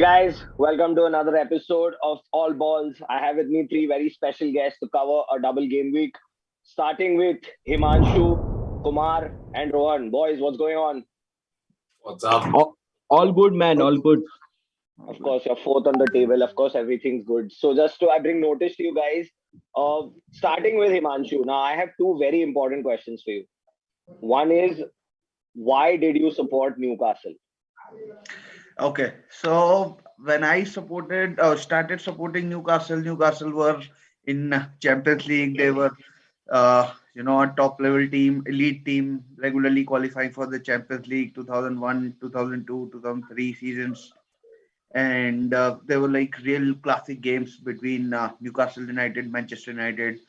guys, welcome to another episode of All Balls. I have with me three very special guests to cover a double game week, starting with Himanshu, Kumar, and Rohan. Boys, what's going on? What's up? All good, man. All good. Of course, you're fourth on the table. Of course, everything's good. So, just to I bring notice to you guys, starting with Himanshu. Now, I have two very important questions for you. One is, why did you support Newcastle? Okay, so when I started supporting Newcastle, Newcastle were in Champions League. They were, a top level team, elite team, regularly qualifying for the Champions League 2001, 2002, 2003 seasons. And they were like real classic games between Newcastle United, Manchester United,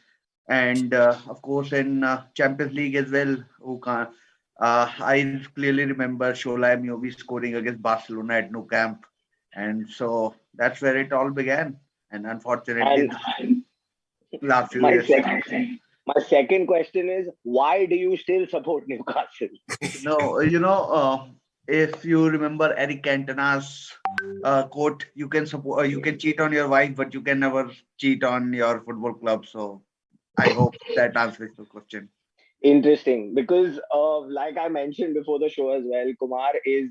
and of course in Champions League as well. I clearly remember Shola Miobi scoring against Barcelona at Nou Camp, and so that's where it all began. And unfortunately, And last few my years. second question is, why do you still support Newcastle? No, if you remember Eric Cantona's quote, you can support, you can cheat on your wife, but you can never cheat on your football club. So I hope that answers the question. Interesting, because like I mentioned before the show as well, Kumar is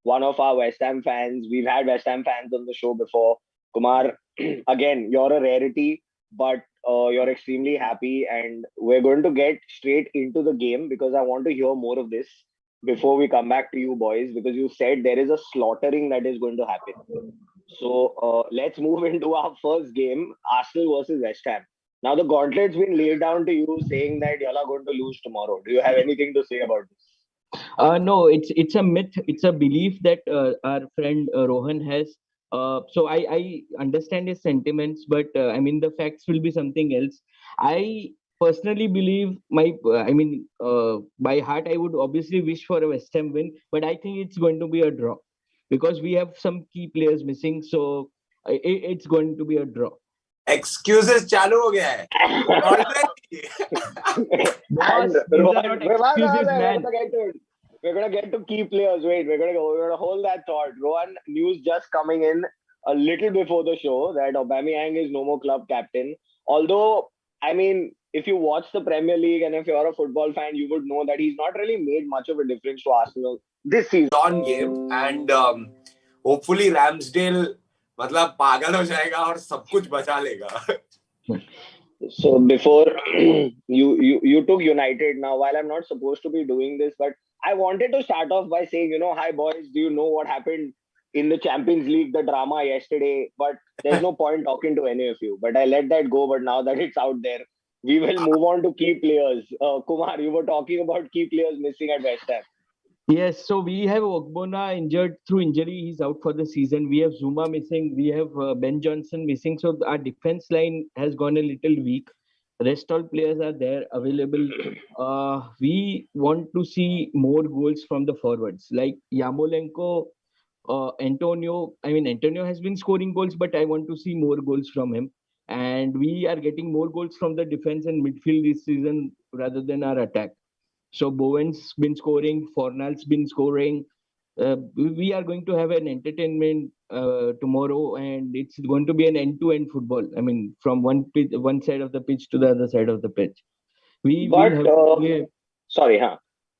one of our West Ham fans. We've had West Ham fans on the show before. Kumar, again, you're a rarity, but you're extremely happy, and we're going to get straight into the game because I want to hear more of this before we come back to you boys, because you said there is a slaughtering that is going to happen. So let's move into our first game, Arsenal versus West Ham. Now the gauntlet's been laid down to you, saying that y'all are going to lose tomorrow. Do you have anything to say about this? No, it's a myth. It's a belief that our friend Rohan has. So I understand his sentiments, but I mean the facts will be something else. I personally believe by heart I would obviously wish for a West Ham win, but I think it's going to be a draw because we have some key players missing. So it's going to be a draw. Excuses चालू हो गया है already. And These are Rohan, not excuses, man. we're gonna get to key players. Wait, we're gonna hold that thought. Rohan, news just coming in a little before the show that Aubameyang is no more club captain. Although, I mean, if you watch the Premier League and if you're a football fan, you would know that he's not really made much of a difference to Arsenal this season. On game and hopefully Ramsdale मतलब पागल हो जाएगा और सब कुछ बचा लेगा. So before you took United. Now, while I'm not supposed to be doing this, but I wanted to start off by saying, hi boys, do you know what happened in the Champions League, the drama yesterday? But there's no point talking to any of you. But I let that go. But now that it's out there, we will move on to key players. Kumar, you were talking about key players missing at West Ham. Yes, so we have Ogbonna injured through injury. He's out for the season. We have Zuma missing. We have Ben Johnson missing. So our defense line has gone a little weak. Rest all players are there available. We want to see more goals from the forwards like Yamolenko, Antonio. I mean, Antonio has been scoring goals, but I want to see more goals from him. And we are getting more goals from the defense and midfield this season rather than our attack. So Bowen's been scoring, Fornal's been scoring. We are going to have an entertainment tomorrow, and it's going to be an end-to-end football. I mean, from one side of the pitch to the other side of the pitch. We will have to play. Sorry, huh?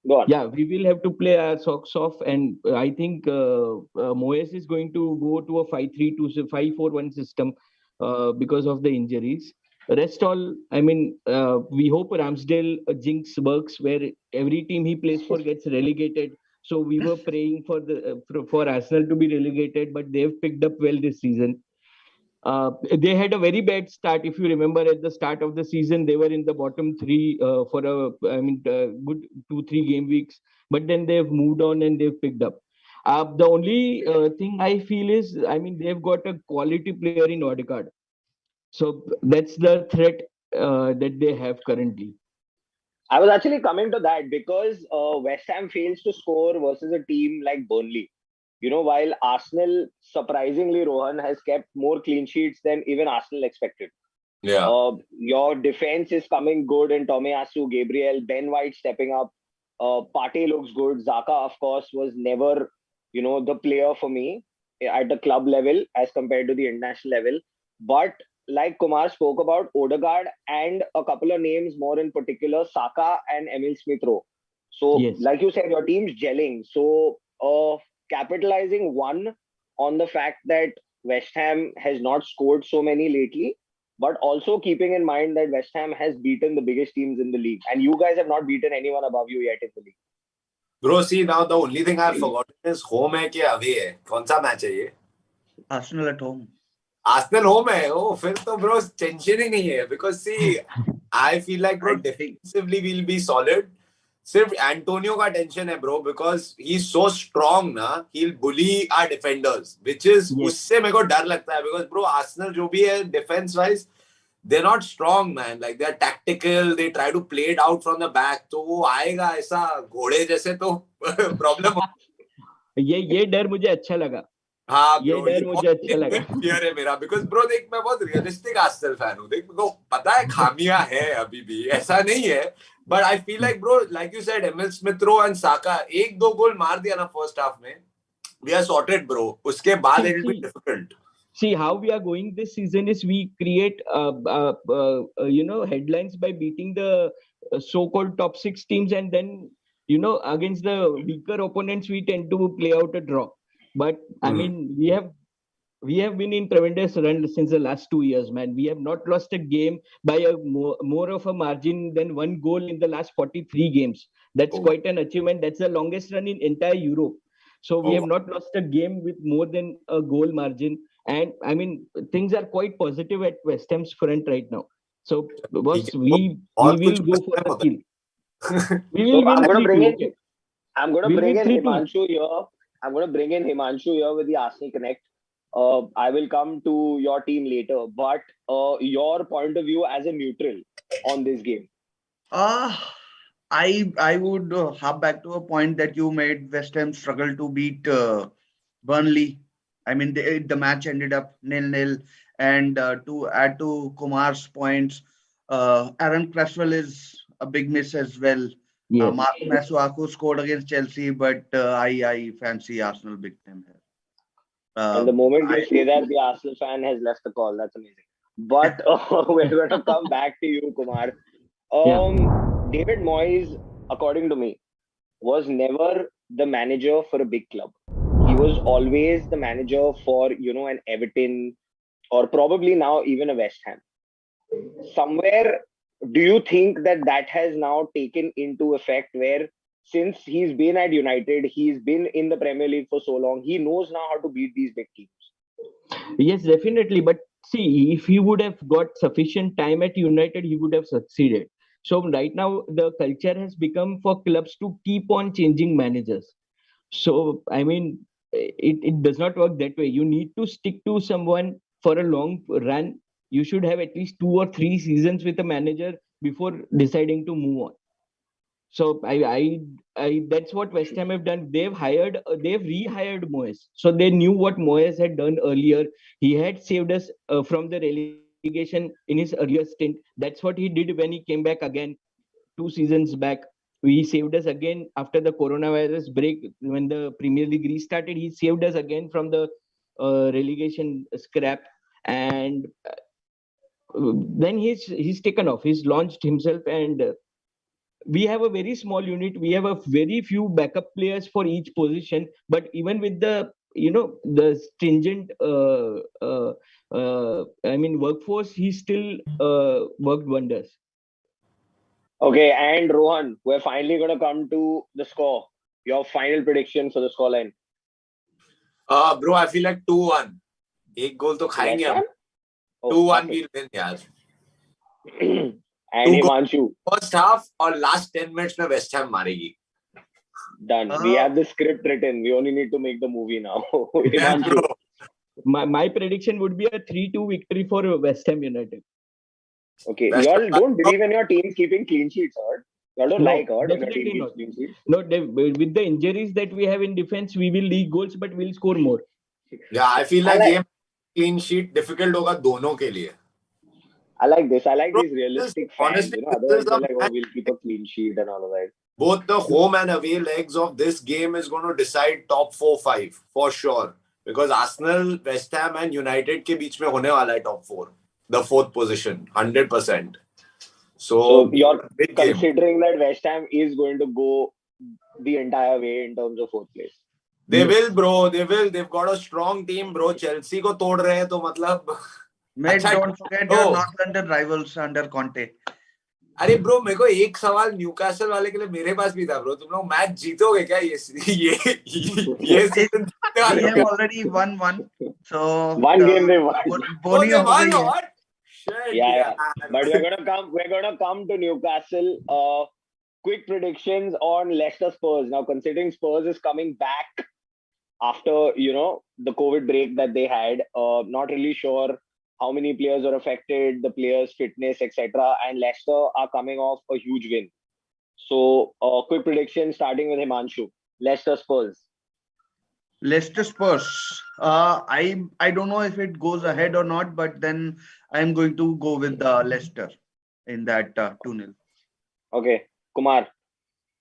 Go on. Yeah, we will have to play our socks off, and I think Moyes is going to go to a 5-3-2, 5-4-1 system because of the injuries. Rest all, I mean, we hope Ramsdale jinx works where every team he plays for gets relegated. So we were praying for Arsenal to be relegated, but they've picked up well this season. They had a very bad start. If you remember, at the start of the season, they were in the bottom three for good 2-3 game weeks. But then they've moved on and they've picked up. The only thing I feel is, I mean, they've got a quality player in Odegaard. So that's the threat that they have currently. I was actually coming to that because West Ham fails to score versus a team like Burnley. While Arsenal, surprisingly, Rohan has kept more clean sheets than even Arsenal expected. Yeah. Your defense is coming good in Tomiyasu, Gabriel, Ben White stepping up. Partey looks good. Xhaka, of course, was never, the player for me. at the club level as compared to the international level. But like Kumar spoke about, Odegaard and a couple of names more in particular, Saka and Emil Smith-Rowe. So, Yes. like you said, your team's gelling. So, capitalizing one on the fact that West Ham has not scored so many lately, but also keeping in mind that West Ham has beaten the biggest teams in the league, and you guys have not beaten anyone above you yet in the league. Bro, see, now the only thing I've forgotten is home है कि away है. कौन सा match है ये? Arsenal at home. Arsenal home है. Oh, फिर तो bro tension ही नहीं है. Because see, I feel like bro defensively we'll be solid. सिर्फ एंटोनियो का टेंशन है bro because he is so strong ना he will bully our defenders which is उससे मेरे को डर लगता है बिकॉज ब्रो आर्सेनल जो भी है defence wise they are not strong man like they are tactical they try to play it out from the back तो वो आएगा ऐसा घोड़े जैसे तो प्रॉब्लम ये डर मुझे अच्छा लगा हाँ ये डर मुझे अच्छा लगा फियर है मेरा बिकॉज ब्रो देख मैं बहुत रियलिस्टिक आर्सेनल फैन हूँ देख मेरे को पता है खामियां है अभी भी ऐसा नहीं है but I feel like bro like you said Emile Smith Rowe and Saka एक दो गोल मार दिया ना फर्स्ट हाफ में वी आर सॉर्टेड ब्रो उसके बाद it will be difficult See how we are going this season is we create headlines by beating the so-called top 6 teams and then against the weaker opponents we tend to play out a draw. But I mean we have been in tremendous run since the last 2 years, man. We have not lost a game by a more of a margin than 1 goal in the last 43 games. That's quite an achievement. That's the longest run in entire Europe. So we have not lost a game with more than a goal margin. And I mean, things are quite positive at West Ham's front right now. So, boss, we will go for the kill. We will win 3-2. Okay. I'm going to bring in Himanshu here. I'm going to bring in Himanshu here with the Arsenal Connect. I will come to your team later, but your point of view as a neutral on this game. I would hop back to a point that you made. West Ham struggled to beat Burnley. I mean, the match ended up 0-0. And to add to Kumar's points, Aaron Cresswell is a big miss as well. Yes. Mark Masuaku scored against Chelsea, but I fancy Arsenal big time here. And the moment you say that, the Arsenal fan has left the call. That's amazing. But we're going to come back to you, Kumar. David Moyes, according to me, was never the manager for a big club. He was always the manager for, an Everton or probably now even a West Ham. Somewhere, do you think that has now taken into effect where since he's been at United, he's been in the Premier League for so long, he knows now how to beat these big teams? Yes, definitely. But see, if he would have got sufficient time at United, he would have succeeded. So right now, the culture has become for clubs to keep on changing managers. So, I mean, it does not work that way. You need to stick to someone for a long run. You should have at least 2 or 3 seasons with a manager before deciding to move on. So I that's what West Ham have done. They've rehired Moyes. So they knew what Moyes had done earlier. He had saved us from the relegation in his earlier stint. That's what he did when he came back again 2 seasons back. He saved us again after the coronavirus break when the Premier League restarted. He saved us again from the relegation scrap, and then he's taken off. He's launched himself, and we have a very small unit. We have a very few backup players for each position. But even with the the stringent workforce, he still worked wonders. Okay, and Rohan, we're finally going to come to the score. Your final prediction for the scoreline. Bro, I feel like 2-1. एक गोल तो खाएंगे हम. 2-1 we'll win, यार. And Himanshu. First half or last 10 minutes में West Ham मारेगी. Done. We have the script written. We only need to make the movie now. Himanshu. My prediction would be a 3-2 victory for West Ham United. Okay, y'all don't believe in your team keeping clean sheets, or y'all don't like, or definitely not. Clean sheets? No, with the injuries that we have in defense, we will leak goals, but we'll score more. Yeah, I feel like game clean sheet difficult होगा दोनों के लिए. I like this. I like these realistic fans. Honestly, otherwise they're like, oh, we'll keep a clean sheet and all of that. Both the home and away legs of this game is going to decide top 4-5 for sure. because Arsenal, West Ham and United के बीच में होने वाला है top 4, the 4th position, 100%. So you're big game. considering that West Ham is going to go the entire way in terms of 4th place. They will, bro. They will. They've got a strong team, bro. Chelsea को तोड़ रहे हैं तो मतलब. Mate, don't forget your North London rivals under Conte. अरे bro मेरे को एक सवाल न्यूकासल वाले के लिए मेरे पास भी था ब्रो. तुम लोग मैच जीतोगे क्या ये season? We have already won one. So one game they won. Bonnie they won what? Shit, yeah. But we're gonna come to Newcastle. Quick predictions on Leicester Spurs. Now, considering Spurs is coming back after the COVID break that they had, not really sure how many players are affected, the players' fitness, etc. And Leicester are coming off a huge win. So, quick prediction starting with Himanshu. Leicester Spurs. Leicester Spurs. I don't know if it goes ahead or not, but then I'm going to go with Leicester in that 2-0. Okay, Kumar.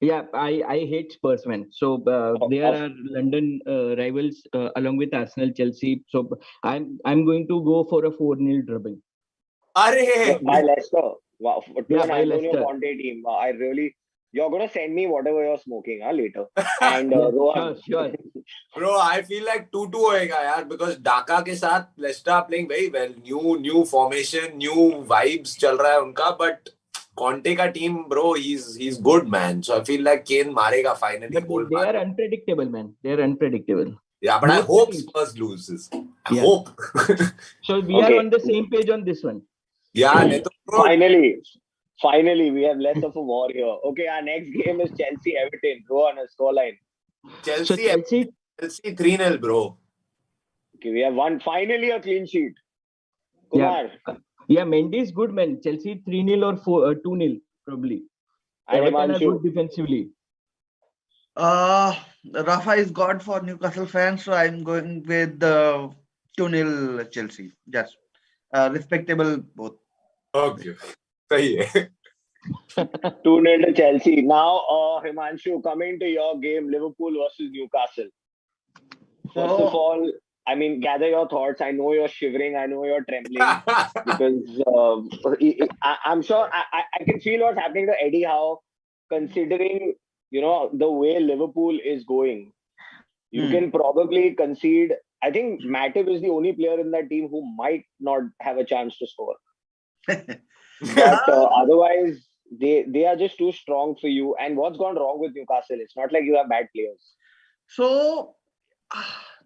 Yeah, I hate Spurs, man. So they are our London rivals along with Arsenal, Chelsea. So I'm going to go for a 4-0 drubbing. By Leicester. Wow, yeah, an by Antonio Leicester. Conte team. You're gonna send me whatever you're smoking, later. And Rohan. Sure. Bro, I feel like 2-2 होएगा यार, because Dhaka के साथ Leicester are playing very well. New formation, new vibes चल रहा है उनका, but Conte का team, bro, he's good, man. So I feel like Kane मारेगा finally. But they are unpredictable, man. They are unpredictable. Yeah, but I hope Spurs loses. I hope. So we are on the same page on this one. Yeah, Finally, we have less of a war here. Okay, our next game is Chelsea-Everton. Rohan, a scoreline. Chelsea 3-0, bro. Okay, we have finally a clean sheet. Kumar. Yeah, Mendy is good, man. Chelsea 3-0 or 2-0, probably. Everton are good defensively. Rafa is God for Newcastle fans, so I'm going with 2-0 Chelsea. Just respectable both. Okay. सही है. 2-0 to Chelsea. Now, Himanshu, coming to your game, Liverpool versus Newcastle. First of all, I mean, gather your thoughts. I know you're shivering. I know you're trembling because I'm sure I can feel what's happening to Eddie Howe, considering the way Liverpool is going. You can probably concede. I think Matip is the only player in that team who might not have a chance to score. But otherwise, they are just too strong for you. And what's gone wrong with Newcastle? It's not like you have bad players. So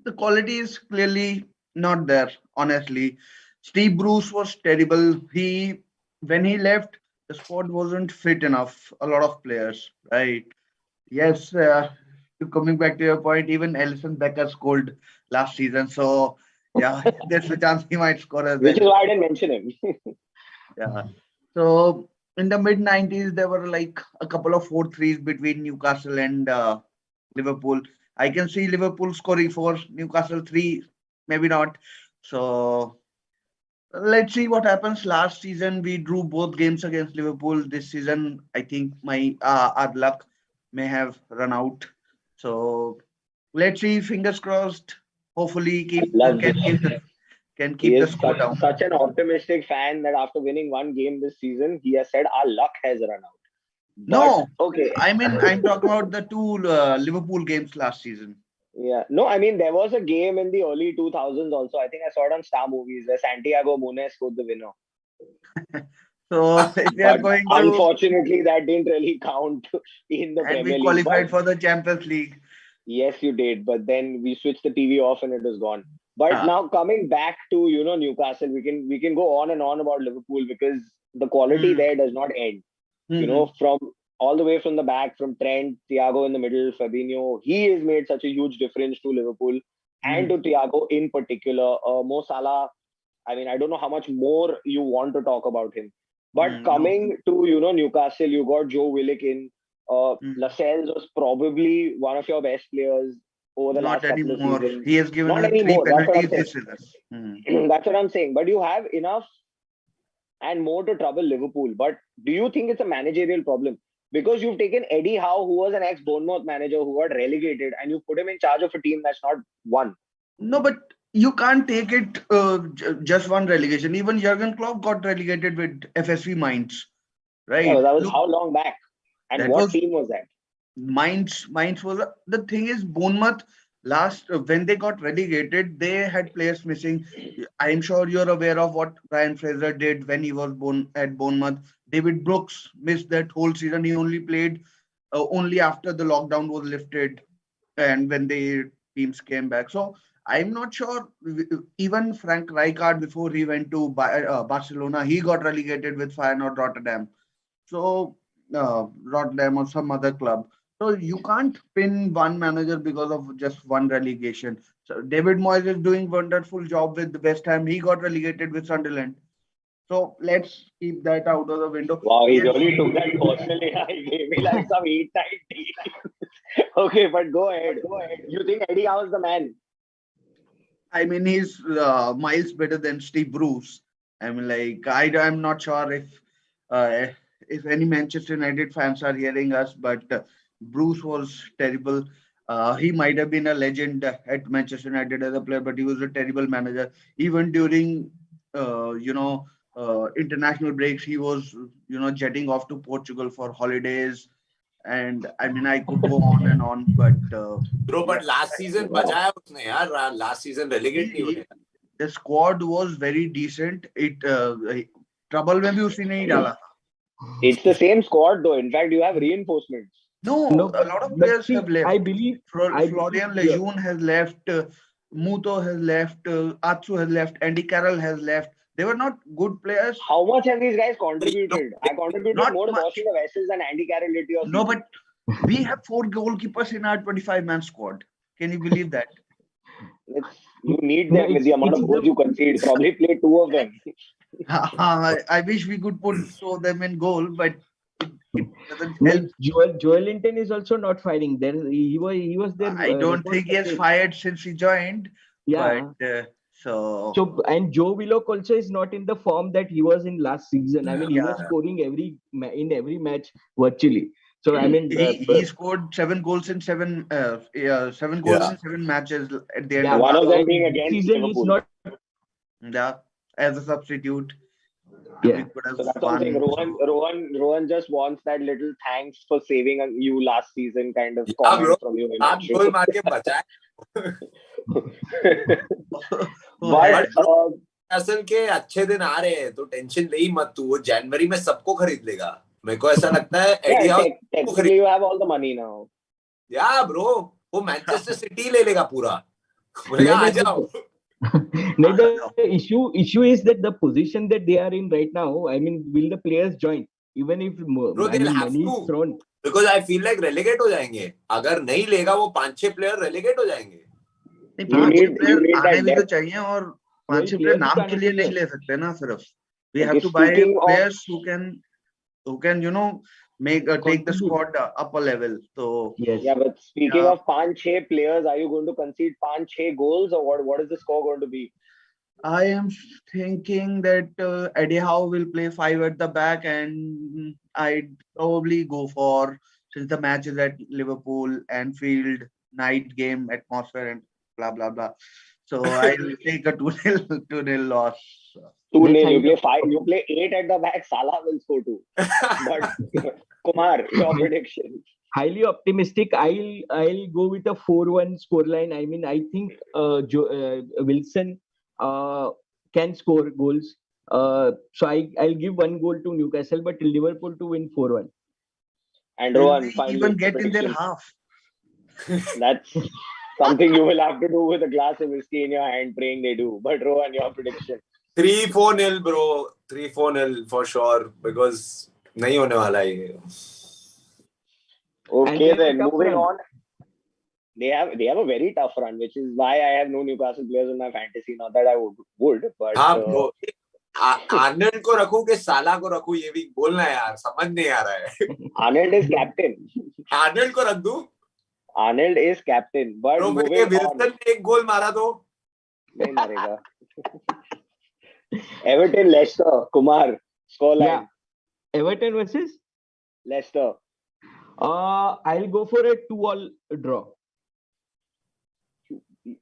the quality is clearly not there, honestly. Steve Bruce was terrible. When he left, the squad wasn't fit enough. A lot of players, right? Yes, coming back to your point, even Alisson Becker scored last season. So yeah, there's a chance he might score as well. Which is why I didn't mention him. Yeah. So in the mid-90s, there were like a couple of 4-3s between Newcastle and Liverpool. I can see Liverpool scoring 4, Newcastle 3, maybe not. So let's see what happens. Last season, we drew both games against Liverpool. This season, I think our luck may have run out. So let's see. Fingers crossed. Hopefully, can keep the score down. Such an optimistic fan that after winning one game this season, he has said our luck has run out. But, no, okay. I mean, I'm talking about the 2 Liverpool games last season. Yeah, no, I mean, there was a game in the early 2000s also. I think I saw it on Star Movies where Santiago Muniz scored the winner. So if we are going to, unfortunately, that didn't really count in the Premier League. And we qualified for the Champions League. Yes, you did. But then we switched the TV off and it was gone. But now coming back to Newcastle, we can go on and on about Liverpool because the quality there does not end. From all the way from the back, from Trent, Thiago in the middle, Fabinho, he has made such a huge difference to Liverpool and to Thiago in particular. Mo Salah, I mean, I don't know how much more you want to talk about him. But coming to Newcastle, you got Joe Willock in. Lascelles was probably one of your best players over the last couple of seasons. He has given us 3 penalties this season. That's what I'm saying. But you have enough and more to trouble Liverpool. But do you think it's a managerial problem? Because you've taken Eddie Howe, who was an ex-Bournemouth manager who got relegated, and you put him in charge of a team that's not won. No, but you can't take it just one relegation. Even Jurgen Klopp got relegated with FSV Mainz, Yeah, but right? that was Look, how long back? And that what was team was that? Mainz. Mainz was the thing is Bournemouth last when they got relegated, they had players missing. I'm sure you're aware of what Ryan Fraser did when he was born at Bournemouth. David Brooks missed that whole season. He only played only after the lockdown was lifted and when the teams came back. So I'm not sure. Even Frank Rijkaard, before he went to Barcelona, he got relegated with Feyenoord Rotterdam. So Rotterdam or some other club. So you can't pin one manager because of just one relegation. So David Moyes is doing wonderful job with West Ham. He got relegated with Sunderland. So let's keep that out of the window. Wow, he Yes, really took that personally. He gave me like some 8-9 teams. Okay, but go ahead. You think Eddie Howe is the man? I mean, he's miles better than Steve Bruce. I mean, like, I'm not sure uh, if any Manchester United fans are hearing us, but Bruce was terrible. He might have been a legend at Manchester United as a player, but he was a terrible manager. Even during, international breaks, he was, jetting off to Portugal for holidays. And I mean, I could go on and on, but Bro, yeah, but last season Wow. बचाया उसने यार. Last season relegate नहीं हुए. the squad was very decent. Trouble में भी उसी ने ही डाला था. It's the same squad though. In fact, you have reinforcements. No, No, a lot of but players see, have left. I believe, Florian Lejeune has left. Muto has left. Atsu has left. Andy Carroll has left. They were not good players. How much have these guys contributed? I contributed Not more to much. washing the vessels than Andy Carroll did to your No, season. but we have 4 goalkeepers in our 25-man squad. Can you believe that? You need no, them with the amount of goals you concede. Probably play 2 of them. I wish we could put 2 of them in goal, but it doesn't no, help. Joel Linton is also not firing. There, he was there. I don't record think he has captain. fired since he joined. Yeah. But so So and Joe Willock also is not in the form that he was in last season. I mean, he was yeah, scoring in every match virtually. So I mean, he scored 7 goals in 7 goals Yeah. in 7 matches at the end yeah, of One last of them and being this against season he's Liverpool. not. yeah as a substitute. Yeah. We could have So that's what I'm saying. Rohan just wants that little thanks for saving you last season kind of Yeah, comment bro. from you. 7 goal मार के बचाया. But असल के अच्छे दिन आ रहे हैं तो टेंशन ले ही मत तू. वो जनवरी में सबको खरीद लेगा. मेरे को ऐसा लगता है एडी yeah, house technically you have all the money now. या ब्रो वो मैनचेस्टर सिटी ले लेगा पूरा. बोलेगा नहीं, आ नहीं, जाओ. no, the issue is that the position that they are in right now. I mean, will the players join? Even if Bro, I they'll mean, have money to. is thrown. Because I feel like relegate हो जाएंगे. अगर नहीं लेगा वो 5-6 player relegate हो जाएंगे. नहीं, You 5-6 need player आने that भी तो depth. चाहिए और वही 5-6 प्लेयर players नाम आने के लिए नहीं चाहिए. ले सकते ना सिर्फ. We Okay, have to buy speaking of players who can make take the Contribute. squad up a level. So Yes. yeah, but speaking yeah, of 5-6 players, are you going to concede 5-6 goals or what is the score going to be? I am thinking that Eddie Howe will play 5 at the back, and I'd probably go for, since the match is at Liverpool, Anfield, night game atmosphere, and blah blah blah. So I'll take a 2-0 2-0 loss. 2-0. That's You play how 5. You play 8 at the back. Salah will score 2. But Kumar, your prediction. highly optimistic. I'll go with a 4-1 scoreline. I mean, I think Wilson can score goals. So I'll give 1 goal to Newcastle, but Liverpool to win 4-1. And Will Rohan, they finally, even get in their prediction. half? That's something you will have to do with a glass of whiskey in your hand, praying they do. But Rohan, your prediction. 3-4-0 bro. 3-4-0 for sure. Because नहीं होने वाला ये. Okay, And they have then a tough moving run. on. They have a very tough run, which is why I have no Newcastle players in my fantasy. Not that I would but हाँ bro. Arnold को रखूं कि साला को रखूं ये भी बोलना है यार. समझ नहीं आ रहा है. Arnold is captain. आर्नल्ड को रख दूं. Arnold is captain. But Bro, moving Wilson on. ने 1 गोल मारा तो. नहीं मारेगा. Everton, Leicester, Kumar, scoreline. Yeah. Everton versus Leicester. I'll go for a 2-all draw.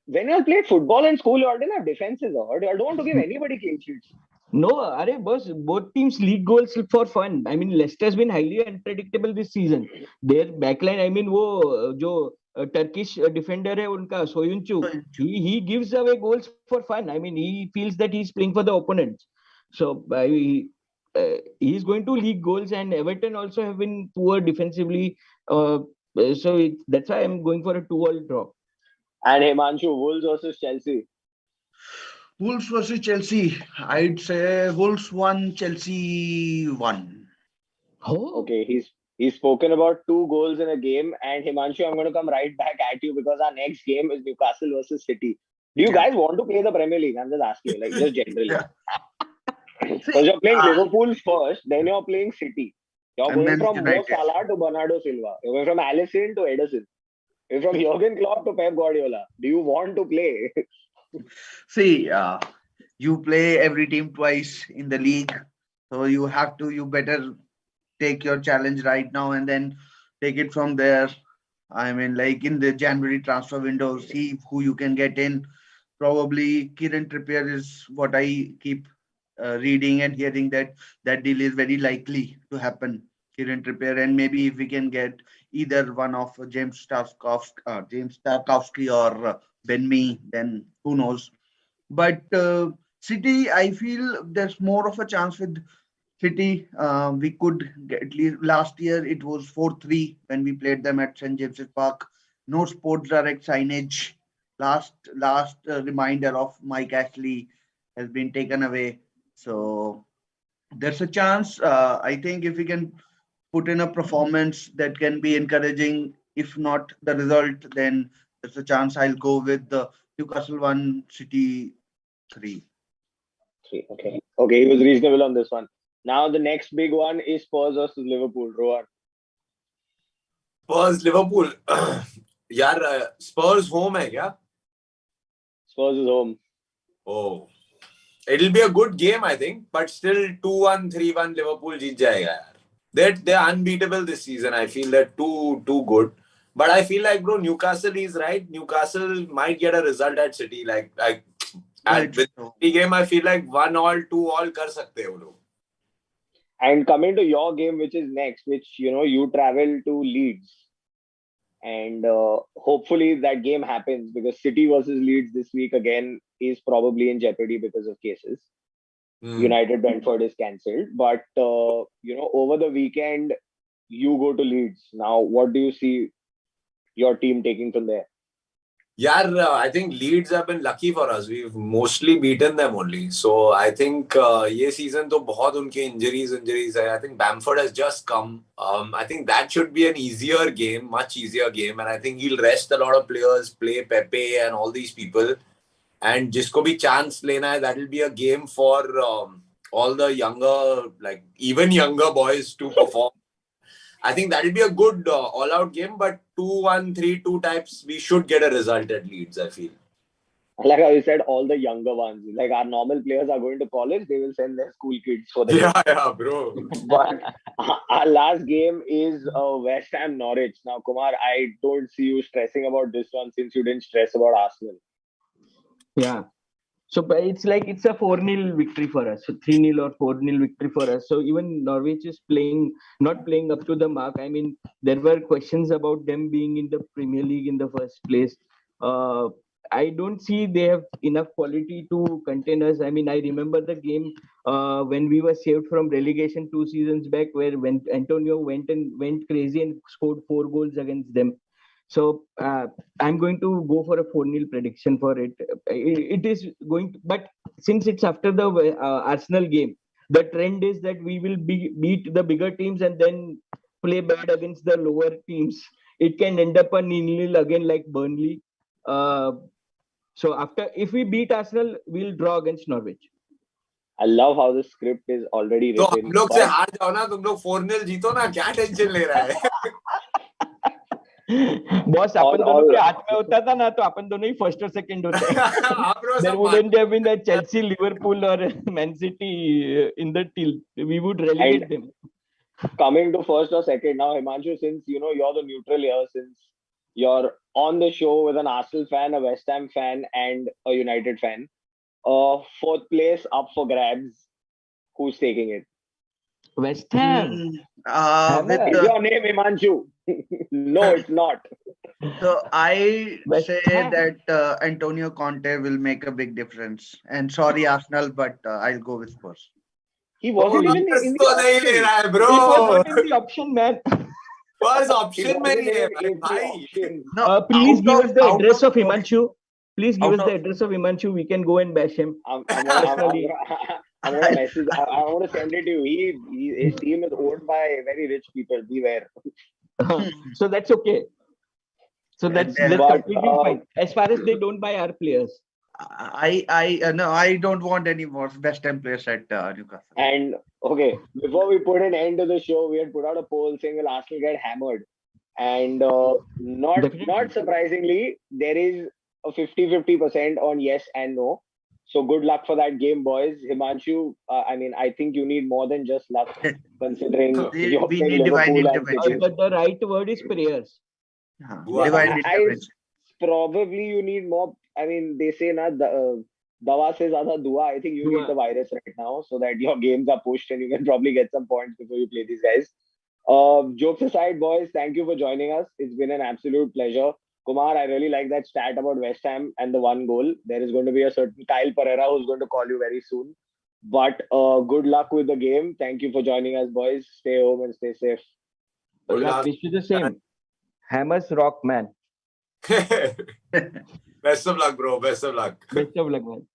when you all play football in school, you all didn't have defenses, or you all don't want to give anybody clean sheets. No, arey boss, both teams lead goals for fun. I mean, Leicester's been highly unpredictable this season. Their backline, I mean, wo jo Turkish defender hai unka Soyuncu, he gives away goals for fun. I mean, he feels that he's playing for the opponents. So he's going to lead goals, and Everton also have been poor defensively. That's why I'm going for a 2-2 draw. And Himanshu, Wolves versus Chelsea. Wolves versus Chelsea. I'd say Wolves 1, Chelsea 1. Oh, Okay, he's spoken about 2 goals in a game, and Himanshu, I'm going to come right back at you because our next game is Newcastle versus City. Do you guys want to play the Premier League? I'm just asking you, like just generally. Because you're playing Liverpool first, then you're playing City. You're going from Mo Salah to Bernardo Silva. You're going from Alisson to Ederson. You're from Jurgen Klopp to Pep Guardiola. Do you want to play? See, you play every team twice in the league, so you better take your challenge right now and then take it from there. I mean, like in the January transfer window, see who you can get in. Probably Kieran Trippier is what I keep reading and hearing that deal is very likely to happen. Kieran Trippier, and maybe if we can get either one of James Tarkowski or Ben Mee, then who knows. But City, I feel there's more of a chance with City. We could get, at least last year it was 4-3 when we played them at St James's Park. No Sports Direct signage. Last reminder of Mike Ashley has been taken away. So there's a chance. I think if we can put in a performance that can be encouraging, if not the result, then there's a chance I'll go with the Newcastle 1, City 3. Okay. Okay, he was reasonable on this one. Now the next big one is Spurs versus Liverpool. Rohan. Spurs Liverpool. यार Spurs home है क्या? Spurs is home. Oh, it'll be a good game, I think, but still 2-1, 3-1 Liverpool जीत जाएगा यार. They're unbeatable this season. I feel they're too good. But I feel like, bro, Newcastle is right. Newcastle might get a result at City. Like at City game, I feel like 1-1, 2-1 कर सकते हो लोग. And coming to your game, which is next, which you travel to Leeds, and hopefully that game happens because City versus Leeds this week again is probably in jeopardy because of cases. United Brentford is cancelled, but over the weekend you go to Leeds. Now, what do you see your team taking from there? Yeah, I think Leeds have been lucky for us. We've mostly beaten them only. So I think this season to बहुत उनके injuries hai. I think Bamford has just come. I think that should be an easier game, much easier game, and I think he'll rest a lot of players, play Pepe and all these people. And जिसको भी chance लेना है, that will be a game for all the younger, like even younger boys to perform. I think that will be a good all-out game, but 2-1, 3-2 types, we should get a result at Leeds, I feel. Like how you said, all the younger ones. Like our normal players are going to college, they will send their school kids for the game. Yeah, bro. But our last game is West Ham Norwich. Now, Kumar, I don't see you stressing about this one since you didn't stress about Arsenal. Yeah. So it's like it's a 4-0 victory for us. So 3-0 or 4-0 victory for us. So even Norwich is not playing up to the mark. I mean, there were questions about them being in the Premier League in the first place. I don't see they have enough quality to contain us. I mean, I remember the game when we were saved from relegation 2 seasons back, where when Antonio went crazy and scored 4 goals against them. So I'm going to go for a 4-0 prediction for it. It is going to, but since it's after the Arsenal game, the trend is that we will beat the bigger teams and then play bad against the lower teams. It can end up a 0-0 again like Burnley. So if we beat Arsenal, we'll draw against Norwich. I love how the script is already तो written. हम लोग से हार जाओ ना, तुम लोग 4-0 जीतो ना, क्या टेंशन ले रहा है? बॉस अपन दोनों के हाथ में होता था ना तो अपन दोनों ही फर्स्ट और सेकंड होते. There wouldn't have been a Chelsea, Liverpool or Man City in the till. We would relegate them. Coming to first or second now, Himanshu, since you're the neutral here, since you're on the show with an Arsenal fan, a West Ham fan, and a United fan. Fourth place up for grabs. Who's taking it? West Ham. With Is your name Himanshu? No, it's not. so I West say Ham. that Antonio Conte will make a big difference. And sorry, Arsenal, but I'll go with Spurs. He wasn't even in the तो नहीं ले option. रहा है It was bro. not in the option, man. First He option में wasn't नहीं है even in the भाई. option. No, Please out give of- us the out address of okay. Himanshu. Please give Out us the of- address of Himanshu. We can go and bash him. I'm Personally. gonna message. I want to send it to you. His team is owned by very rich people. Beware. So that's okay. So that's But, completely fine. As far as they don't buy our players. No, I don't want any more West Ham players at Newcastle. And okay, before we put an end to the show, we had put out a poll saying will Arsenal get hammered, and not Definitely. surprisingly, there is a 50-50% on yes and no. So good luck for that game, boys. Himanshu, I mean, I think you need more than just luck, considering you're We playing need divine Liverpool and intervention. City. The right word is prayers. Divine intervention. Probably you need more. I mean, they say na dawa se zyada dua. I think you Dua. need the virus right now so that your games are pushed and you can probably get some points before you play these guys. Jokes aside, boys, thank you for joining us. It's been an absolute pleasure. Kumar, I really like that stat about West Ham and the one goal. There is going to be a certain Kyle Pereira who's going to call you very soon. But good luck with the game. Thank you for joining us, boys. Stay home and stay safe. Good Yeah, luck. wish you the same. Hammers rock, man. Best of luck, bro. Best of luck. Best of luck, man.